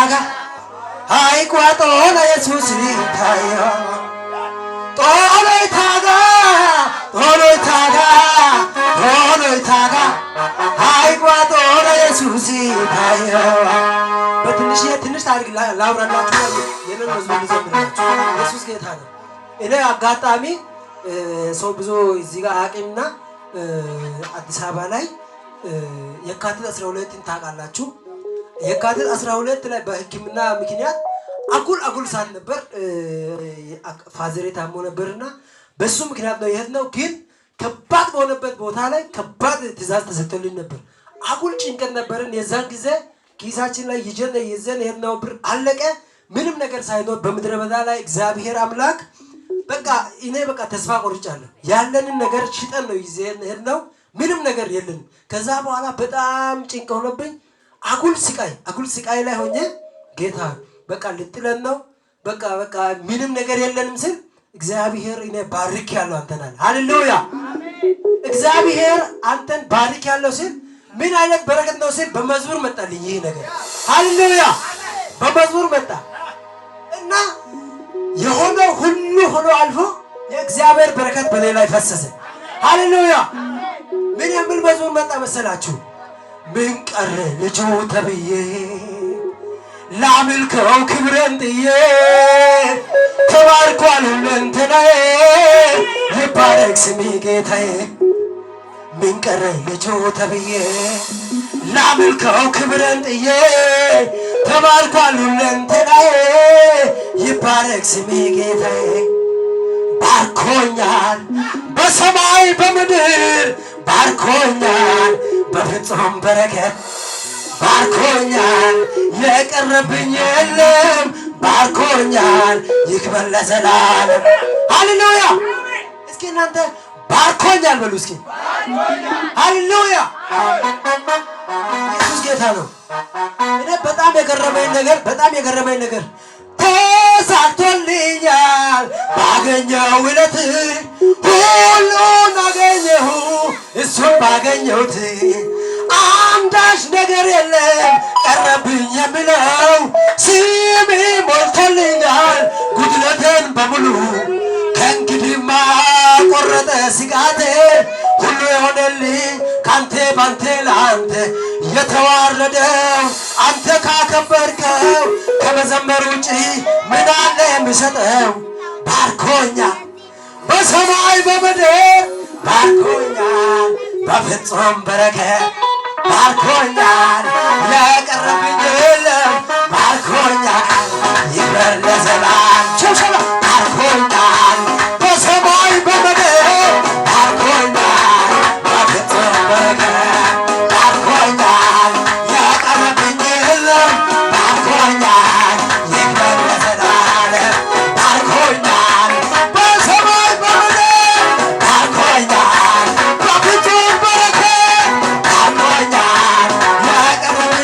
ታጋ ሃይቋጦ ለኢየሱስ ታዮ ጦሎይ ታጋ ጦሎይ ታጋ ጦሎይ ታጋ ሃይቋጦ ለኢየሱስ ታዮ በትንሽ ታሪክ ላውራላችሁ የነን መዝሙር ዘምራችሁ ኢየሱስ ጌታ ነው። እኔ አጋጣሚ ሰው ብዙ እዚህ ጋር አቂምና አዲስ አበባ ላይ የካቲት 12ን ታውቃላችሁ። የካቲት 12 ላይ በሕክምና ምክንያት አጉል ሳል ነበር ፋዘሬ ታሞ ነበርና በሱ ምክንያት ነው የሄድነው። ግን ከባድ በሆነበት ቦታ ላይ ከባድ ትእዛዝ ተሰጥቶልን ነበር። አጉል ጭንቀት ነበርን። የዛን ጊዜ ኪሳችን ላይ ይዘን የሄድነው ብር አለቀ። ምንም ነገር ሳይኖር በምድረ በዳ ላይ እግዚአብሔር አምላክ በቃ እኔ በቃ ተስፋ ቆርጫለሁ። ያለንን ነገር ሽጠን ነው ይዘን ሄድነው። ምንም ነገር የለንም። ከዛ በኋላ በጣም ጭንቅ ሆነብኝ። አጉል ስቃይ ላይ ሆኜ ጌታ በቃ ልጥለን ነው በቃ ምንም ነገር የለንም ስል እግዚአብሔር እኔ ባርክ ያለው አንተን አለ። ሃሌሉያ እግዚአብሔር አንተን ባርክ ያለው ሲል ምን አይነት በረከት ነው ሲል በመዝሙር መጣልኝ ይሄ ነገር። ሃሌሉያ በመዝሙር መጣ እና የሆነው ሁሉ ሆኖ አልፎ የእግዚአብሔር በረከት በሌላ ይፈሰሰ። ሃሌሉያ ምን የሚል መዝሙር መጣ መሰላችሁ? ምን ቀረ ልጁ ተብዬ ላምልከው ክብሬን ጥዬ ተባርኳል ሁለንተናዬ ይባረክ ስሜ ጌታዬ። ምን ቀረ ልጁ ተብዬ ላምልከው ክብሬን ጥዬ ተባርኳል ሁለንተናዬ ይባረክ ስሜ ጌታዬ። ባርኮኛል በሰማይ በምድር ባርኮኛል በፍጹም በረከት ባርኮኛል የቀረብኝ የለም ባርኮኛል ይክበር ለዘላለም። ሃሌሉያ እስኪ እናንተ ባርኮኛል በሉ እስኪ ሃሌሉያ። ኢየሱስ ጌታ ነው። እኔ በጣም የገረመኝ ነገር ተሳክቶልኛል ባገኘው ዕለት ሁሉን አገኘሁ እሱን ባገኘሁት አንዳች ነገር የለም ቀረብኝ የምለው ስሜ ሞልቶልኛል ጉድለቴን በሙሉ ከእንግዲህማ ቆረጠ ስጋቴ ሁሉ የሆነልኝ ካንተ ባንተ ለአንተ የተዋረደው አንተ ካከበርከው ከመዘመር ውጪ ምን አለ የምሰጠው? ባርኮኛል በሰማይ በምድር ባርኮኛል በፍጹም በረከት ባርኮኛል የቀረብኝ የለም ባርኮኛል ይክበር ለዘላለም። ቸብቸባ ባርኮኛል በሰማይ በምድር ባርኮኛል በፍጹም በረከት ባርኮኛል የቀረብኝ የለም ባርኮኛል ይክበር ለዘላለም። ባርኮኛል በሰማይ በምድር ባርኮኛል በፍጹም በረከት ባርኮኛል የቀረብኝ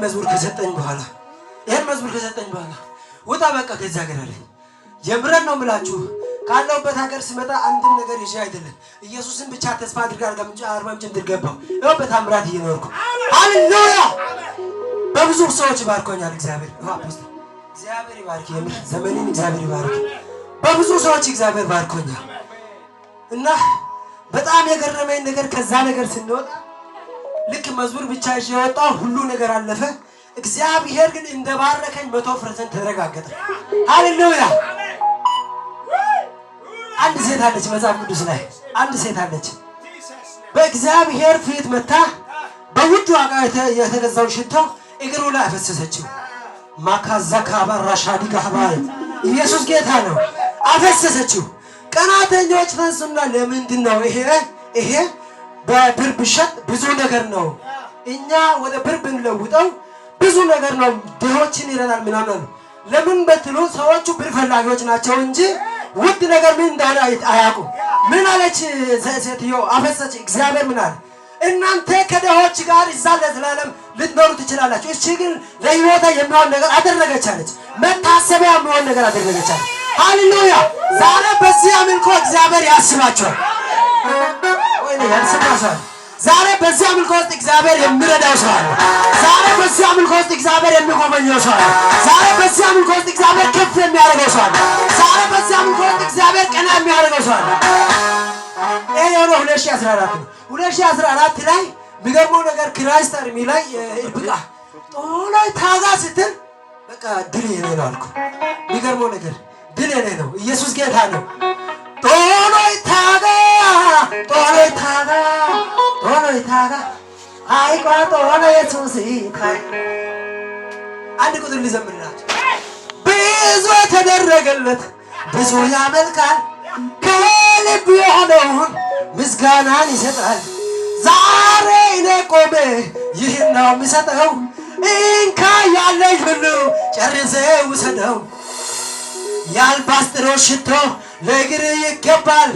መዝሙር ከሰጠኝ በኋላ ውጣ በቃ ከዛ ሀገር አለኝ። የምረን ነው የምላችሁ። ካለውበት ሀገር ስመጣ አንድም ነገር ይዤ አይደለም ኢየሱስን ብቻ ተስፋ አድርጋ አርባ ምንጭ እንድገባው ይኸው በታምራት እየኖርኩ ሃሌሉያ። በብዙ ሰዎች ባርኮኛል እግዚአብሔር። አፖስቶል እግዚአብሔር ይባርክ፣ የምር ዘመኔን እግዚአብሔር ይባርክ። በብዙ ሰዎች እግዚአብሔር ባርኮኛል እና በጣም የገረመኝ ነገር ከዛ ነገር ስንወጣ ልክ መዝሙር ብቻ ይዤ ወጣው ሁሉ ነገር አለፈ። እግዚአብሔር ግን እንደባረከኝ 100% ተረጋገጠ። ሃሌሉያ። አንድ ሴት አለች መጽሐፍ ቅዱስ ላይ አንድ ሴት አለች በእግዚአብሔር ፊት መታ በውድ ዋጋ የተገዛው ሽቶ እግሩ ላይ አፈሰሰችው። ማካዛካ ባራሻዲ ጋባይ ኢየሱስ ጌታ ነው። አፈሰሰችው። ቀናተኞች ፈንሱና ለምንድን ነው ይሄ በብር ብሸጥ ብዙ ነገር ነው፣ እኛ ወደ ብር ብንለውጠው ብዙ ነገር ነው፣ ድሆችን ይረዳል ምናምን። ለምን በትሉ ሰዎቹ ብር ፈላጊዎች ናቸው እንጂ ውድ ነገር ምን እንዳለ አያውቁም። ምን አለች ሴትዮ? አፈሰሰች። እግዚአብሔር ምን አለ? እናንተ ከድሆች ጋር እዛ ለዘላለም ልትኖሩ ትችላላችሁ፣ እሺ ግን ለሕይወቷ የሚሆን ነገር አደረገች አለች። መታሰቢያ የሚሆን ነገር አደረገች አለች። ሃሌሉያ። ዛሬ በዚህ አምልኮ እግዚአብሔር ያስባቸዋል። ወይኔ ያስባቸዋል። ዛሬ በዚህ አምልኮ ውስጥ እግዚአብሔር የሚረዳው ሰው አለ። ዛሬ በዚህ አምልኮ ውስጥ እግዚአብሔር የሚጎበኘው ሰው አለ። ዛሬ በዚህ አምልኮ ውስጥ እግዚአብሔር ከፍ የሚያደርገው ሰው አለ። ዛሬ በዚህ አምልኮ ውስጥ እግዚአብሔር ቀና የሚያደርገው ሰው አለ። ይሄ የሆነው 2014 ነው። 2014 ላይ የሚገርመው ነገር ክራይስት አርሚ ላይ እርብቃ ጦላይ ታጋ ስትል በቃ ድል የኔ ነው አልኩ። የሚገርመው ነገር ድል የኔ ነው። ኢየሱስ ጌታ ነው። ጦላይ ታጋ አይቋ ጦላይ ኢየሱስ ታይ አንድ ቁጥር ልዘምርላችሁ። ብዙ የተደረገለት ብዙ ያመልካል፣ ከልብ የሆነውን ምስጋናን ይሰጣል። ዛሬ እኔ ቆሜ ይህን ነው የምሰጠው፣ እንካ ያለኝ ሁሉ ጨርሰ ውሰደው። የአልባስጥሮስ ሽቶ ለእግር ይገባል፣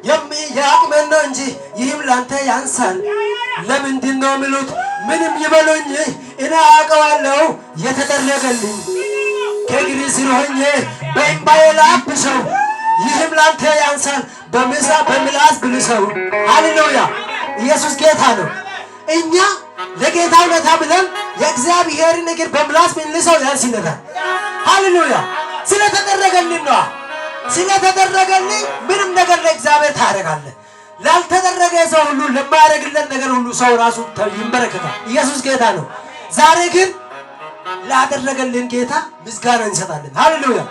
የሚያቅመን ነው እንጂ ይህም ላንተ ያንሳል። ለምንድን ነው የሚሉት? ምንም ይበሉኝ እኔ አውቀዋለሁ የተደረገልኝ። ከእግር ስር ሆኜ በእምባዬ ላብሰው፣ ይህም ላንተ ያንሳል በምላስ ብልሰው። ሃሌሉያ። ኢየሱስ ጌታ ነው። እኛ ለጌታ ውለታ ብለን የእግዚአብሔርን እግር በምላስ ብንልሰው ያንስለታል። ሃሌሉያ። ስለተደረገልን ነው። ስለተደረገልኝ ምንም ነገር ለእግዚአብሔር ታደርጋለህ። ላልተደረገ ሰው ሁሉ ለማያደርግለት ነገር ሁሉ ሰው ራሱ ይንበረከታል። ኢየሱስ ጌታ ነው። ዛሬ ግን ላደረገልን ጌታ ምስጋና እንሰጣለን። ሃሌሉያ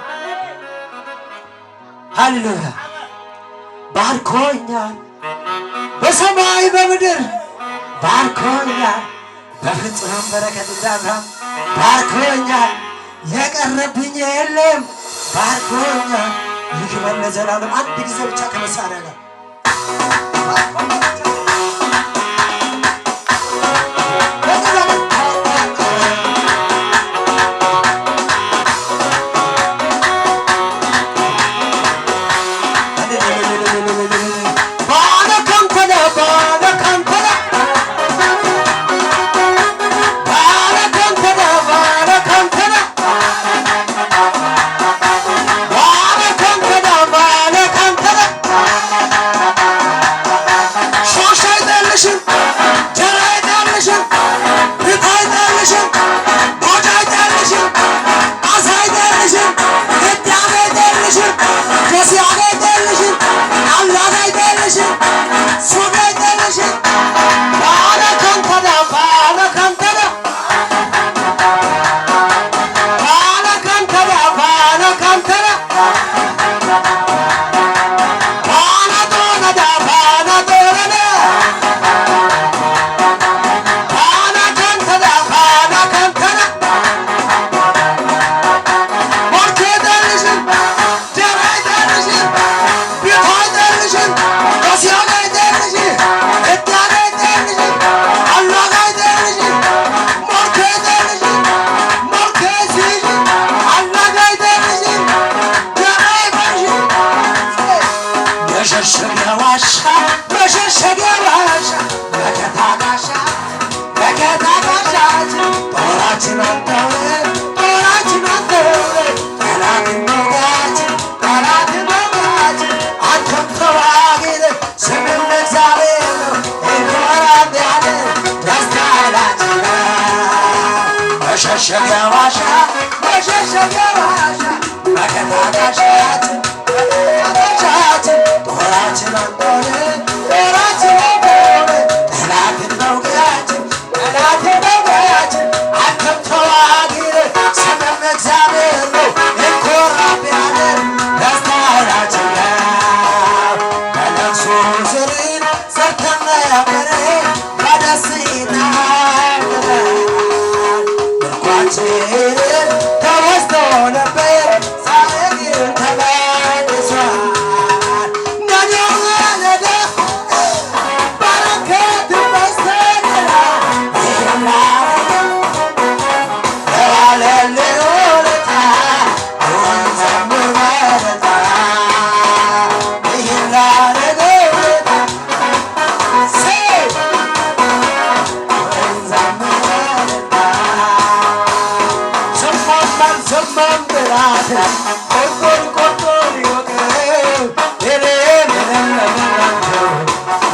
ሃሌሉያ። ባርኮኛል በሰማይ በምድር ባርኮኛል፣ በፍጹም በረከት እንዳብርሃም ባርኮኛል። የቀረብኝ የለም ባርኮኛል። ይክበር ለዘላለም። አንድ ጊዜ ብቻ ከመሳሪያ ጋር Shut መሸሸጊያ ዋሻ መሸሸጊያ ዋሻ መከታታሻችን መከታታሻችን ጦራችን አንተነ ጦራችን አንተነ ጠላትን መውጊያችን ጠላትን መውጊያችን አንተም ተዋጊር ስምም እግዚአብሔር ነው እንኮራብያለን ደስታችን ነው በለቅሶ ስርን ሰርተን ነበረ በደስታ ምርኳችን ተወስዶ ነበር ዛሬ ግን ተመልሷል። ነዲያው ነደ በረከት በስተቀር ለዋለልን ውለታ እንዘምር በደስታ ይህን ላደረገ ውለታ ዘመን ብላት ቆርቆር ቆርቆር ይወቅር እኔ ምንም ለምናቸው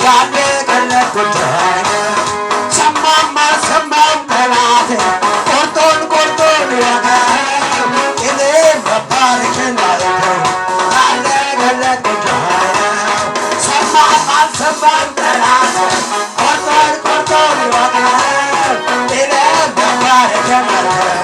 ያለቀለት ጉዳይ ሰማም አልሰማም ጠላት ቆርጦን ቆርጦን ይወቅር እኔ መባረክን አልተው ያለቀለት ጉዳይ ሰማም አልሰማም ጠላት ቆርጦን ቆርጦን ይወቅር እኔ መባረክን አልተው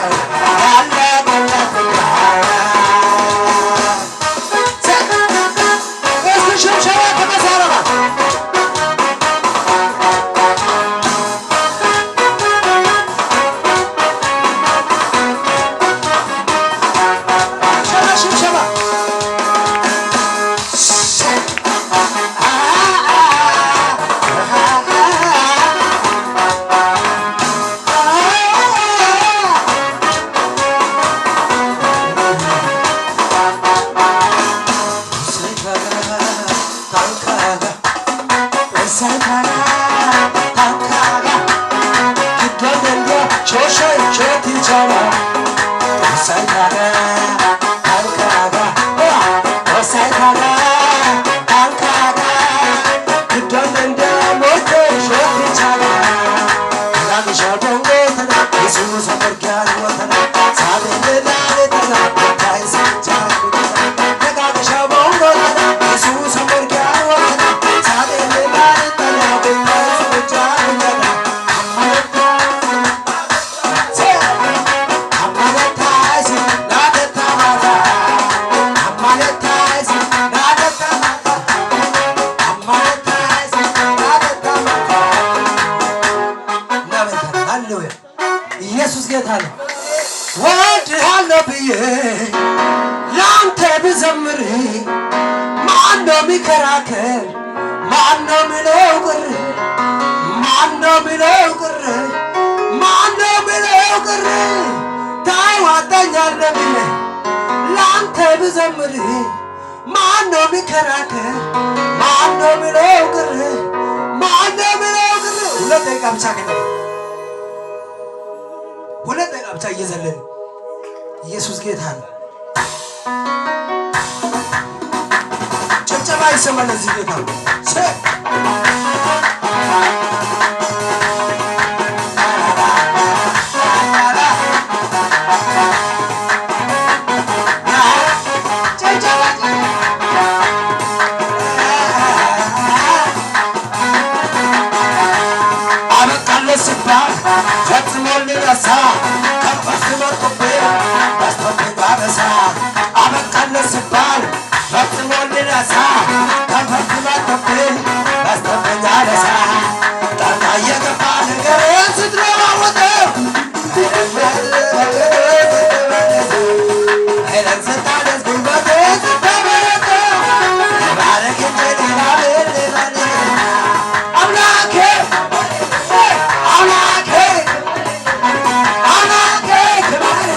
ኢየሱስ ጌታ ነው። ወድሃለሁ ብዬ ላንተ ብዘምር ማነው ሚከራከር? ማነው ሚለው ቅር? ማነው ሚለው ቅር? ማነው ሚለው ቅር? ታዋጣኛለህ ብዬ ላንተ ብዘምር ማነው ሚከራከር? ማነው ሚለው ቅር? ማነው ሚለው ቅር? ሁለት ደቂቃ ብቻ ሁለት ደቂቃ ብቻ እየዘለን ኢየሱስ ጌታ ነው። ጭብጨባ ይሰማል እዚህ ጌታ ነው። አበቃለት ሲባል ፈጽሞ ሊረሳ ከፋስ መጥቶብኝ በስቶብኝ ባበሳ አበቃለት ሲባል ፈጽሞ ሊረሳ ከፋስ መጥቶብኝ በስቶብኝ ባበሳ ጣጣ የገባ ነገሬን ስትለዋወጠው ኃይለን ስታደስ ጉልበቴን ስታበረታው ባረክ እንጂ ሌላ አምላኬ አምላኬ ክበር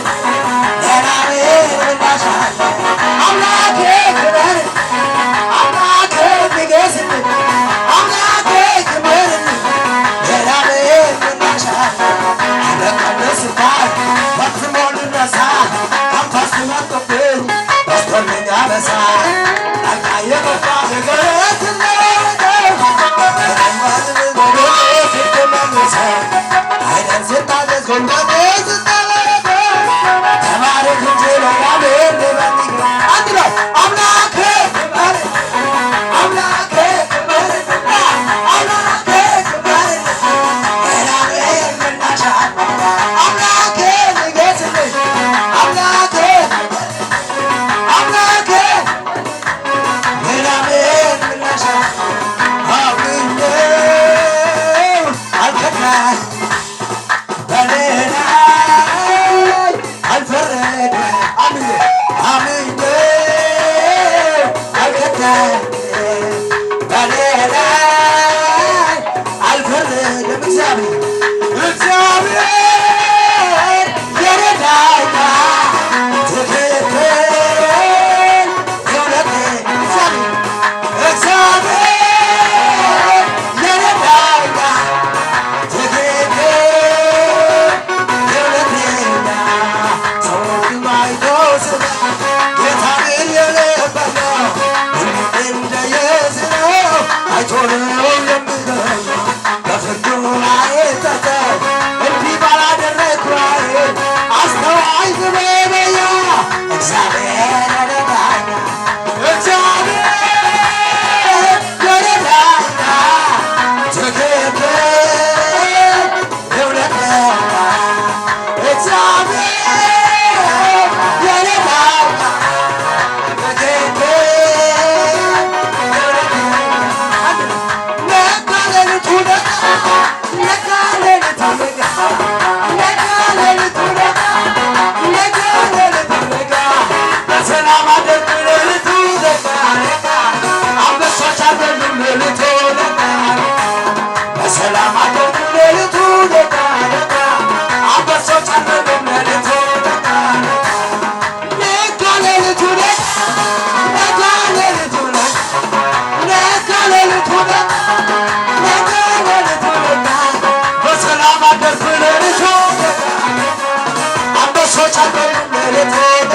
አንበሶች አደሩ ሌሊት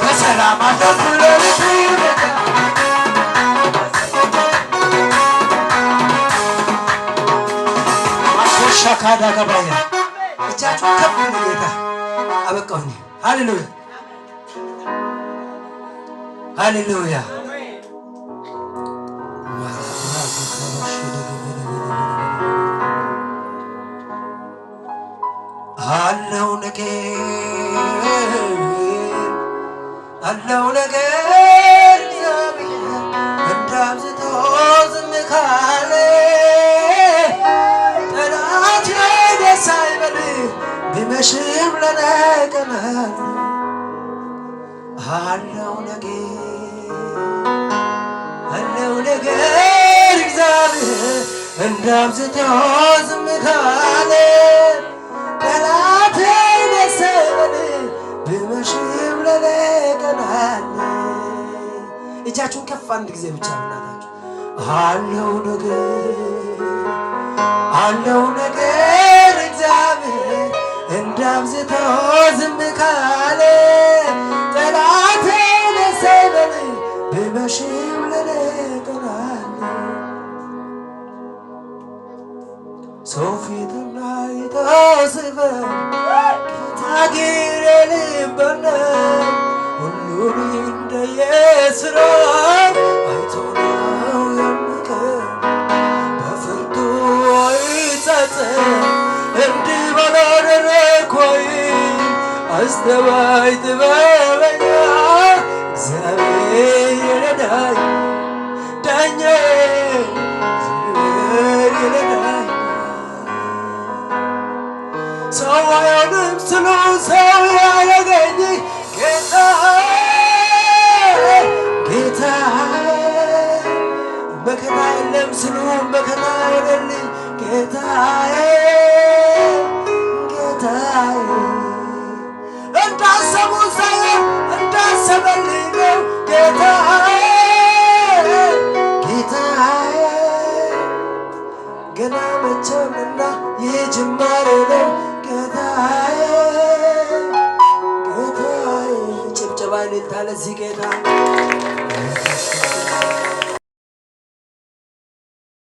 በሰላም አደሩ ሌሊት ሻካዳ ገባያ እጃችሁ ከፍ ጌታ አበቃሁኝ። ሃሌሉያ ሃሌሉያ አለው ነገር እግዚአብሔር እንዳብዝቶ ዝም ካለ ጠላት ደስ አይበል ቢመሽም ለነቀናል አለው ነገር እግዚአብሔር እንዳብዝቶ ዝም ካለ ጠላት ደስ አይበል ቢመሽም ለነቀናል። እጃችሁን ከፍ አንድ ጊዜ ብቻ እናታችሁ አለው ነገር እግዚአብሔር እንዳብዝቶ ዝም ካለ ጠላት ደስ አይበል ቢመሽም ለነቀናል። ሰው ፊትና የተስበን ጌታ ግን የልበን ሁሉን እንደየሥራው አይቶ ነው የሚቀር በፍርዱ አይጸጸት እንዲህ ባላደረግኩኝ አስተዋይ ጥበበኛ እግዚአብሔር ይረዳኝ ዳኛዬ እግዚአብሔር ይረዳኝ። ሰው አይሆንም ስሉ ሰው ያደረገኝ ጌታዬ መከታ የለም ስሉ መከታ የለልኝ ጌታዬ እንዳሰቡ ሳይሆን እንዳሰበልኝ ነው ጌታዬ ገና መቼምና ይህ ጅማሬ ነው ጌታዬ ጭብጨባ ይልታ ለዚህ ጌታ